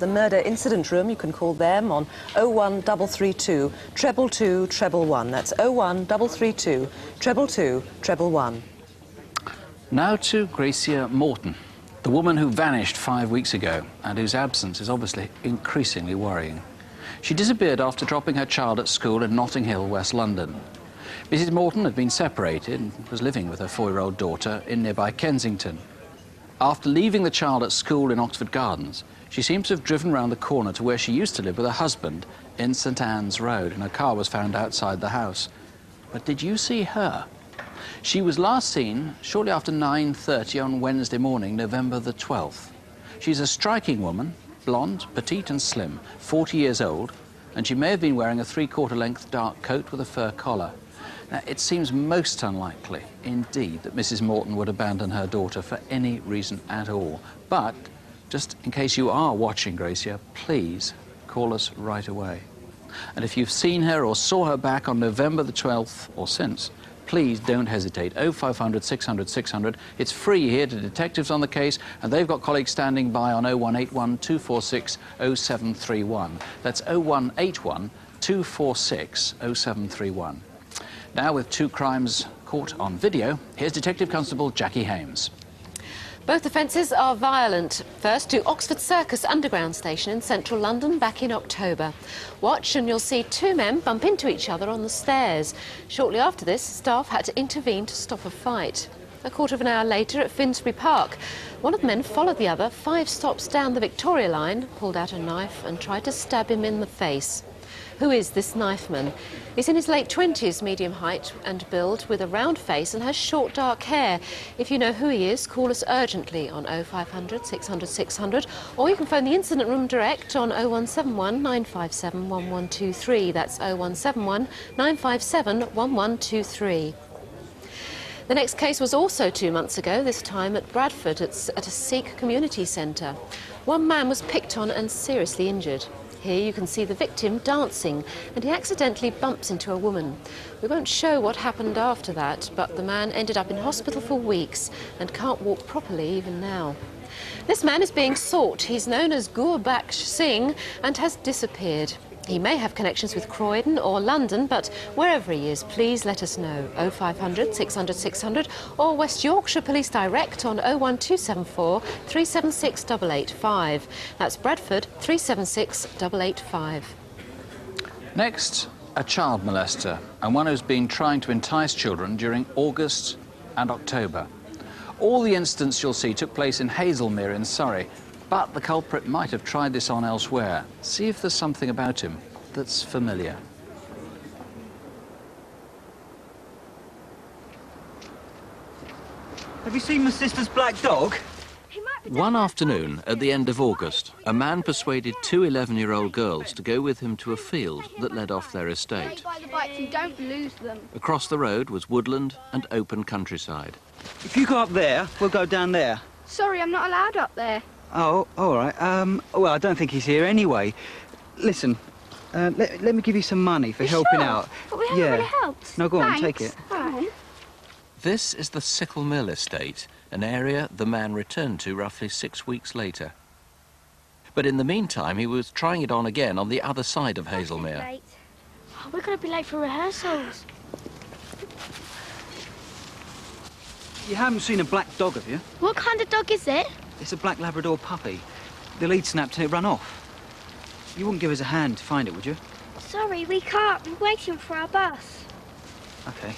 The murder incident room, you can call them on 01332 222 111. That's 01332 222 111. Now to Gracia Morton, the woman who vanished 5 weeks ago and whose absence is obviously increasingly worrying. She disappeared after dropping her child at school in Notting Hill, West London. Mrs. Morton had been separated and was living with her 4-year-old daughter in nearby Kensington. After leaving the child at school in Oxford Gardens, she seems to have driven round the corner to where she used to live with her husband in St Anne's Road, and her car was found outside the house. But did you see her? She was last seen shortly after 9:30 on Wednesday morning, November the 12th. She's a striking woman, blonde, petite and slim, 40 years old, and she may have been wearing a 3/4 length dark coat with a fur collar. Now, it seems most unlikely, indeed, that Mrs. Morton would abandon her daughter for any reason at all. But, just in case you are watching Gracia, please call us right away. And if you've seen her or saw her back on November the 12th or since, please don't hesitate. 0500 600 600. It's free here to detectives on the case, and they've got colleagues standing by on 0181 246 0731. That's 0181 246 0731. Now, with 2 crimes caught on video, here's Detective Constable Jackie Hames. Both offences are violent. First, to Oxford Circus Underground Station in central London back in October. Watch and you'll see 2 men bump into each other on the stairs. Shortly after this, staff had to intervene to stop a fight. A quarter of an hour later at Finsbury Park, one of the men followed the other 5 stops down the Victoria line, pulled out a knife and tried to stab him in the face. Who is this knifeman? He's in his late 20s, medium height and build, with a round face and has short dark hair. If you know who he is, call us urgently on 0500 600 600, or you can phone the incident room direct on 0171 957 1123. That's 0171 957 1123. The next case was also 2 months ago, this time at Bradford. It's at a Sikh community centre. One man was picked on and seriously injured. Here you can see the victim dancing, and he accidentally bumps into a woman. We won't show what happened after that, but the man ended up in hospital for weeks and can't walk properly even now. This man is being sought. He's known as Gurbaksh Singh and has disappeared. He may have connections with Croydon or London, but wherever he is, please let us know. 0500 600 600 or West Yorkshire Police Direct on 01274 376 885. That's Bradford 376 885. Next, a child molester, and one who's been trying to entice children during August and October. All the incidents you'll see took place in Hazelmere in Surrey, but the culprit might have tried this on elsewhere. See if there's something about him that's familiar. Have you seen my sister's black dog? One afternoon at the end of August, a man persuaded 2 11-year-old girls to go with him to a field that led off their estate. Buy the bikes and don't lose them. Across the road was woodland and open countryside. If you go up there, we'll go down there. Sorry, I'm not allowed up there. Oh, all right. Well, I don't think he's here anyway. Listen, let me give you some money for helping out. But we haven't really helped. No, go on, Thanks. take it. All right. This is the Sickle Mill estate, an area the man returned to roughly 6 weeks later. But in the meantime, he was trying it on again on the other side of Hazelmere. Oh, we're going to be late for rehearsals. You haven't seen a black dog, have you? What kind of dog is it? It's a black Labrador puppy. The lead snapped and it ran off. You wouldn't give us a hand to find it, would you? Sorry, we can't. We're waiting for our bus. OK.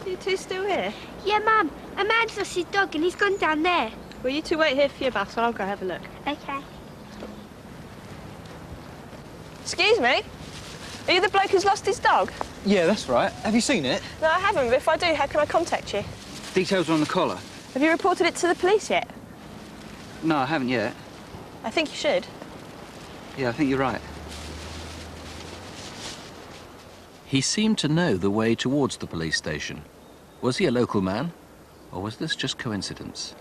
You two still here? Yeah, Mum. A man's lost his dog and he's gone down there. Well, you two wait here for your bus and I'll go have a look. OK. Excuse me? Are you the bloke who's lost his dog? Yeah, that's right. Have you seen it? No, I haven't, but if I do, how can I contact you? Details are on the collar. Have you reported it to the police yet? No, I haven't yet. I think you should. Yeah, I think you're right. He seemed to know the way towards the police station. Was he a local man, or was this just coincidence?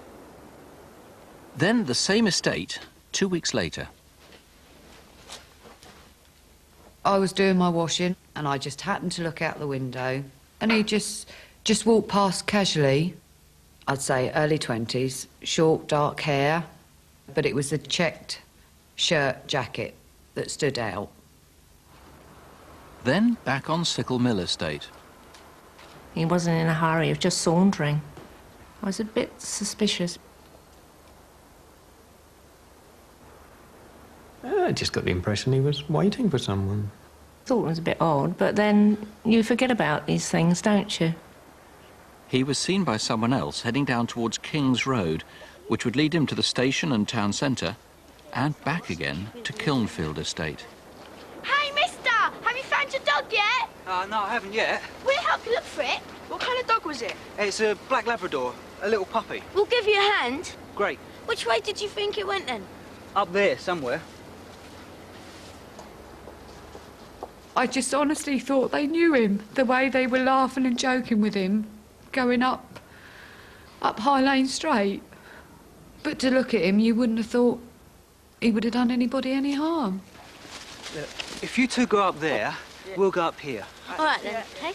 Then the same estate, 2 weeks later. I was doing my washing and I just happened to look out the window and he just walked past casually. I'd say early 20s, short, dark hair, but it was the checked shirt jacket that stood out. Then back on Sickle Mill Estate. He wasn't in a hurry, he was just sauntering. I was a bit suspicious. I just got the impression he was waiting for someone. Thought it was a bit odd, but then you forget about these things, don't you? He was seen by someone else heading down towards King's Road, which would lead him to the station and town centre, and back again to Kilnfield Estate. Hey, mister! Have you found your dog yet? No, I haven't yet. We'll help you look for it. What kind of dog was it? It's a black Labrador, a little puppy. We'll give you a hand. Great. Which way did you think it went then? Up there, somewhere. I just honestly thought they knew him, the way they were laughing and joking with him, going up High Lane Straight. But to look at him, you wouldn't have thought he would have done anybody any harm. If you two go up there, we'll go up here. All right then, okay?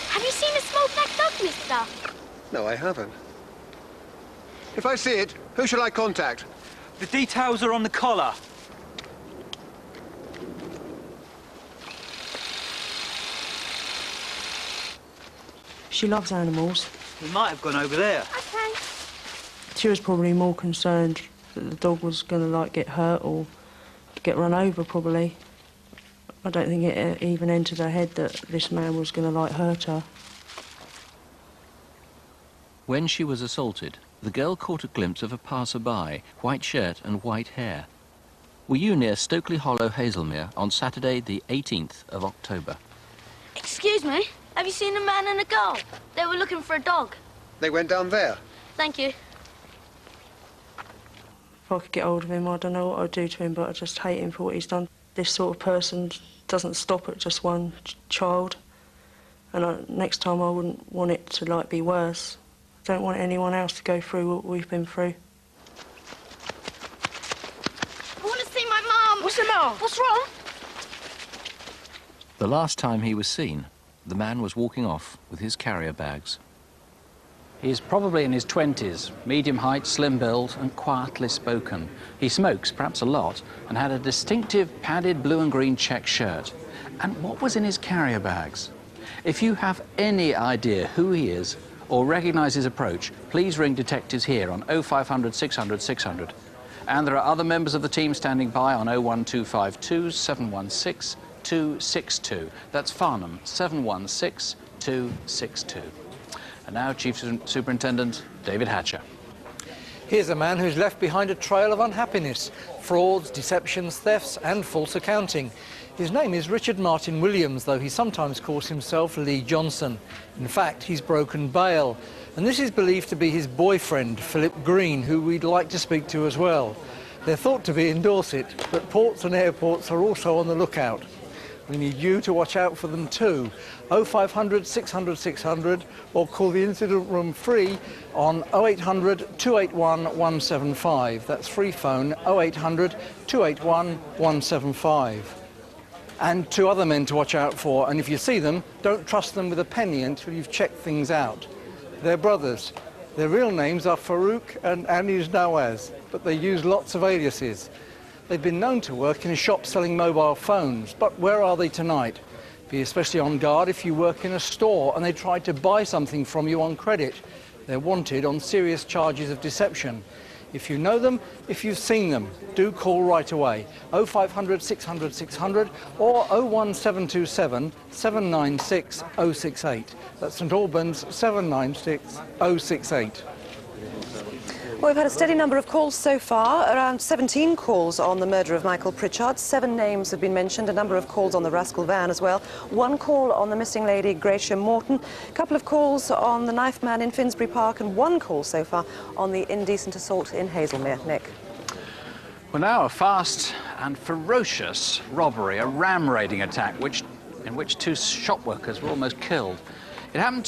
Have you seen a small black dog, mister? No, I haven't. If I see it, who shall I contact? The details are on the collar. She loves animals. He might have gone over there. Okay. She was probably more concerned that the dog was going to, like, get hurt or get run over, probably. I don't think it even entered her head that this man was going to, like, hurt her. When she was assaulted, the girl caught a glimpse of a passer-by, white shirt and white hair. Were you near Stokely Hollow, Hazelmere, on Saturday, the 18th of October? Excuse me, have you seen a man and a girl? They were looking for a dog. They went down there. Thank you. If I could get hold of him, I don't know what I'd do to him, but I just hate him for what he's done. This sort of person doesn't stop at just one child, and next time I wouldn't want it to, like, be worse. I don't want anyone else to go through what we've been through. I want to see my mum. What's the matter? What's wrong? The last time he was seen, the man was walking off with his carrier bags. He's probably in his 20s, medium height, slim build, and quietly spoken. He smokes, perhaps a lot, and had a distinctive padded blue and green check shirt. And what was in his carrier bags? If you have any idea who he is or recognise his approach, please ring detectives here on 0500 600 600. And there are other members of the team standing by on 01252 716 262. That's Farnham, 716 262. And now, Chief Superintendent David Hatcher. Here's a man who's left behind a trail of unhappiness, frauds, deceptions, thefts and false accounting. His name is Richard Martin Williams, though he sometimes calls himself Lee Johnson. In fact, he's broken bail. And this is believed to be his boyfriend, Philip Green, who we'd like to speak to as well. They're thought to be in Dorset, but ports and airports are also on the lookout. We need you to watch out for them too. 0500 600 600 or call the incident room free on 0800 281 175. That's free phone 0800 281 175. And two other men to watch out for, and if you see them, don't trust them with a penny until you've checked things out. They're brothers. Their real names are Farouk and Anish Nawaz, but they use lots of aliases. They've been known to work in a shop selling mobile phones, but where are they tonight? Be especially on guard if you work in a store and they try to buy something from you on credit. They're wanted on serious charges of deception. If you know them, if you've seen them, do call right away. 0500 600 600 or 01727 796 068. That's St Albans 796 068. Well, we've had a steady number of calls so far, around 17 calls on the murder of Michael Pritchard. 7 names have been mentioned, a number of calls on the rascal van as well. 1 call on the missing lady, Gracia Morton. A couple of calls on the knife man in Finsbury Park, and 1 call so far on the indecent assault in Hazelmere. Nick. Well, now a fast and ferocious robbery, a ram raiding attack, which in which 2 shop workers were almost killed. It happened